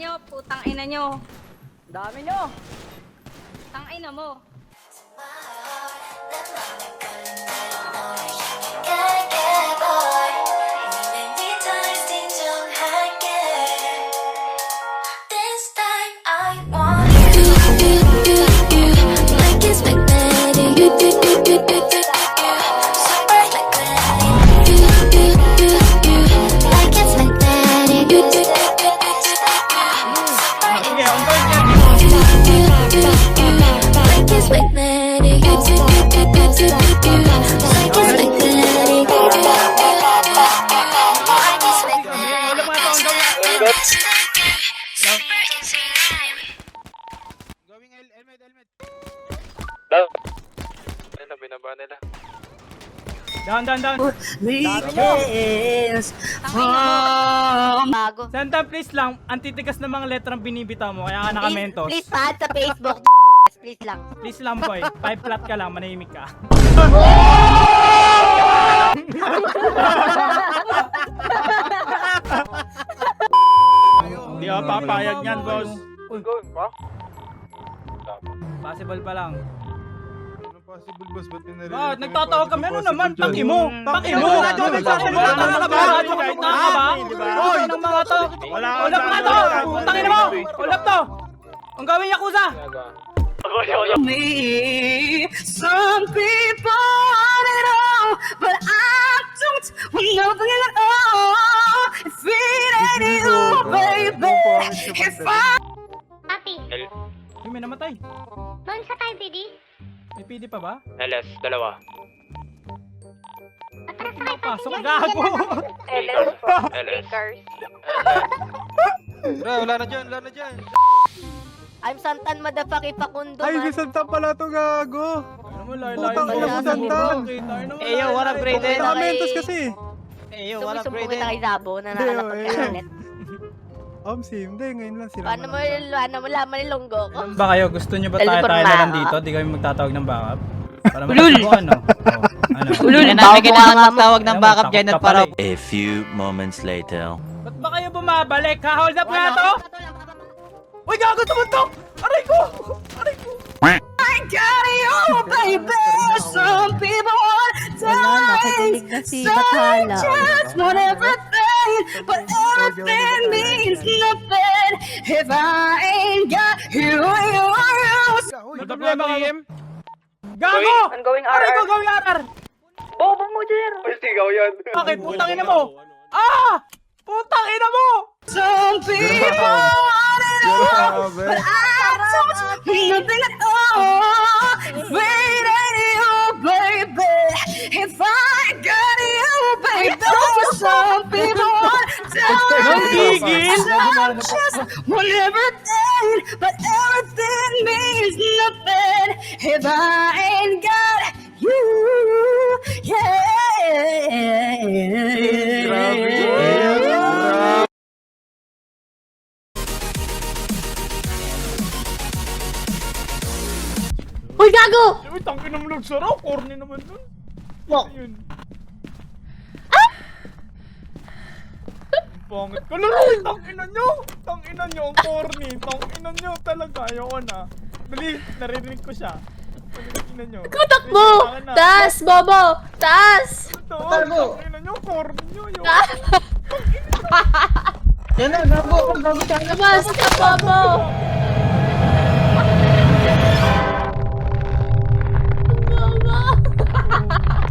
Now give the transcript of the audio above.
nyo, putang ina nyo. Dami nyo. Tang ina mo. Binaba nila. Down. Bago. Santan, please lang. Antitikas ng mga letrang binibitaw mo. Kaya ka nakamentos. Please pa sa Facebook. Please lang. Please lang, boy. 5 flat ka lang. Manahimik ka. Hindi ako papayag niyan, boss. Gawin pa? Possible pa lang. Anong possible, boss? Ba't pinarinig Bakit? kami Nagtatawag kami. Ano possible naman? dyan? Paki mo! Paki mo! Wala ka nagsasalita. Wala ka ba? Wala ka ba? Hoy! Ng mga to! Ulap nga to! Putangin mo! Ulap to! Ang gawin Yakuza! Me, some people want it all, but I don't want nothing at all. If it ain't you, baby, if I... Papi, Uy, may namatay. doon sa tayo, PD. May PD pa ba? LS, dalawa. Atras na kayo, Pasok, Papi. gago! LS. Bro, wala na dyan. I'm Santan Madafaki Pakundo. Ay, si Santa pala to, gago. Ano mo, layo-layo Putang mo. ina mo, Santan. Eyo, what up, Brayden? Nakamentos kasi. Sumusumpo kita kay Zabo na nakalapag ka ulit. Omsim, hindi, ngayon lang sila. Paano mo laman ni Longgo ko? Ba kayo, gusto nyo ba tayo Teleporma lang ako. dito? Di kami magtatawag ng backup? Para makasubukan, no? Ano? Ulul, Kailangan kailangan magtawag ng Ayun, backup takot dyan ka at para pala eh. A few moments later. Ba't ba kayo bumabalik? Ha-hold up nga to? Uy, gago, tumuntok! Aray ko! I got you, baby. Some people want nakatulig na si Bathala. just want everything, but everything means nothing if I ain't got you. May problema ka, gago! Aray ko, gawin RR! Bobo mo, Jer. Sigaw yan. Bakit? Putang ina mo! Ah! Putang ina mo! Some people want it all, but I don't want nothing at all. Wait, ain't you, baby? If I got you, baby. Some people want Gigil! some just want everything, but everything means nothing if I ain't got you. Yeah. Uy, gago! Uy, tangin naman nagsara. Corny naman dun. Mo. Ayun. Ang pangit ko lang. Uy, tangina nyo! Tangina nyo, ang corny. Tangina nyo talaga. Ayoko na. Dali, naririnig ko siya. Tangina nyo. Kutak mo! Taas, Bobo! Taas! Ito, tangina nyo, corny nyo. Ayoko. Basta, Bobo!